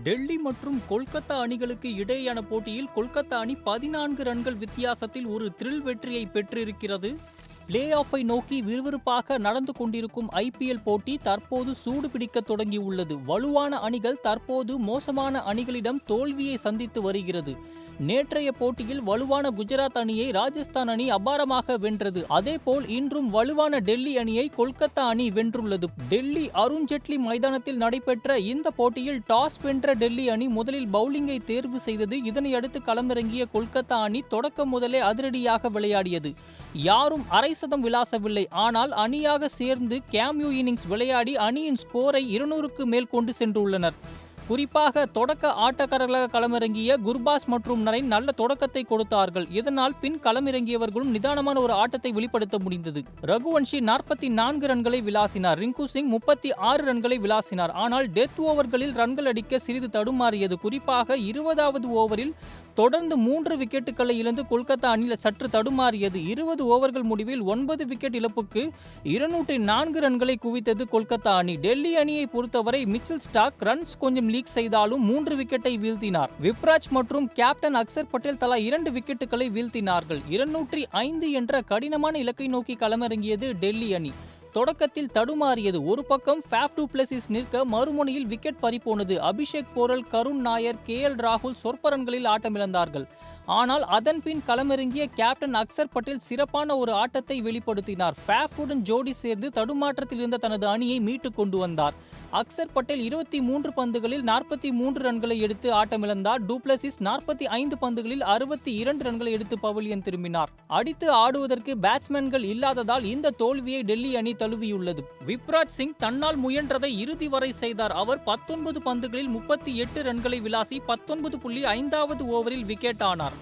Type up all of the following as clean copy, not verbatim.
டெல்லி மற்றும் கொல்கத்தா அணிகளுக்கு இடையேயான போட்டியில் கொல்கத்தா அணி 14 ரன்கள் வித்தியாசத்தில் ஒரு த்ரில் வெற்றியை பெற்றிருக்கிறது. பிளே ஆஃபை நோக்கி விறுவிறுப்பாக நடந்து கொண்டிருக்கும் ஐபிஎல் போட்டி தற்போது சூடு பிடிக்க தொடங்கியுள்ளது. வலுவான அணிகள் தற்போது மோசமான அணிகளிடம் தோல்வியை சந்தித்து வருகிறது. நேற்றைய போட்டியில் வலுவான குஜராத் அணியை ராஜஸ்தான் அணி அபாரமாக வென்றது. அதேபோல் இன்றும் வலுவான டெல்லி அணியை கொல்கத்தா அணி வென்றுள்ளது. டெல்லி அருண்ஜேட்லி மைதானத்தில் நடைபெற்ற இந்த போட்டியில் டாஸ் வென்ற டெல்லி அணி முதலில் பவுலிங்கை தேர்வு செய்தது. இதனையடுத்து களமிறங்கிய கொல்கத்தா அணி தொடக்கம் முதலே அதிரடியாக விளையாடியது. யாரும் அரை சதம் விளாசவில்லை. ஆனால் அணியாக சேர்ந்து கேமியோ இன்னிங்ஸ் விளையாடி அணியின் ஸ்கோரை 200க்கு மேல் கொண்டு சென்றுள்ளனர். குறிப்பாக தொடக்க ஆட்டக்காரர்களாக களமிறங்கிய குர்பாஸ் மற்றும் நரைன் நல்ல தொடக்கத்தை கொடுத்தார்கள். இதனால் பின் களமிறங்கியவர்களும் நிதானமான ஒரு ஆட்டத்தை வெளிப்படுத்த முடிந்தது. ரகுவன்ஷி 44 ரன்களை விளாசினார். ரிங்கு சிங் 36 ரன்களை விளாசினார். ஆனால் டெத் ஓவர்களில் ரன்கள் அடிக்க சிறிது தடுமாறியது. குறிப்பாக 20வது ஓவரில் தொடர்ந்து 3 விக்கெட்டுகளை இழந்து கொல்கத்தா அணி சற்று தடுமாறியது. 20 ஓவர்கள் முடிவில் 9 விக்கெட் இழப்புக்கு 204 ரன்களை குவித்தது கொல்கத்தா அணி. டெல்லி அணியை பொறுத்தவரை மிச்சல் ஸ்டார்க் ரன்ஸ் கொஞ்சம் லீக் செய்தாலும் 3 விக்கெட்டை வீழ்த்தினார். விப்ராஜ் மற்றும் கேப்டன் அக்சர் பட்டேல் தலா 2 விக்கெட்டுகளை வீழ்த்தினார்கள். 205 என்ற கடினமான இலக்கை நோக்கி களமிறங்கியது டெல்லி அணி. தொடக்கத்தில் தடுமாறியது. ஒரு பக்கம் ஃபேஃப் டு பிளஸிஸ் நிற்க மறுமுனையில் விக்கெட் பறிபோனது. அபிஷேக் போரல், கருண் நாயர், KL ராகுல் சொற்ப ரன்களில் ஆட்டமிழந்தார்கள். ஆனால் அதன் பின் களமிறங்கிய கேப்டன் அக்சர் பட்டேல் சிறப்பான ஒரு ஆட்டத்தை வெளிப்படுத்தினார். ஃபேஃபுடன் ஜோடி சேர்ந்து தடுமாற்றத்தில் இருந்த தனது அணியை மீட்டு கொண்டு வந்தார். அக்சர் பட்டேல் 23 பந்துகளில் 43 ரன்களை எடுத்து ஆட்டமிழந்தார். டூப்ளசிஸ் 45 பந்துகளில் 62 ரன்களை எடுத்து பவிலியன் திரும்பினார். அடித்து ஆடுவதற்கு பேட்ஸ்மேன்கள் இல்லாததால் இந்த தோல்வியை டெல்லி அணி தழுவியுள்ளது. விப்ராஜ் சிங் தன்னால் முயன்றதை இறுதி வரை செய்தார். அவர் 19 பந்துகளில் 38 ரன்களை விளாசி 19.5வது ஓவரில் விக்கெட் ஆனார்.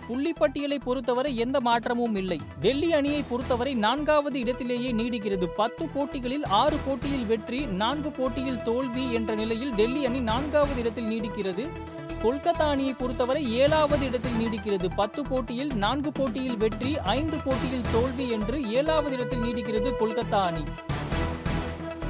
புள்ளிப்பட்டியலை பொறுத்தவரை எந்த மாற்றமும் இல்லை. டெல்லி அணியை பொறுத்தவரை 4வது இடத்திலேயே நீடிக்கிறது. 10 போட்டிகளில் 6 போட்டியில் வெற்றி, 4 போட்டியில் தோல்வி என்ற நிலையில் டெல்லி அணி 4வது இடத்தில் நீடிக்கிறது. கொல்கத்தா அணியை பொறுத்தவரை 7வது இடத்தில் நீடிக்கிறது. 10 போட்டியில் 4 போட்டியில் வெற்றி, 5 போட்டியில் தோல்வி என்று 7வது இடத்தில் நீடிக்கிறது கொல்கத்தா அணி.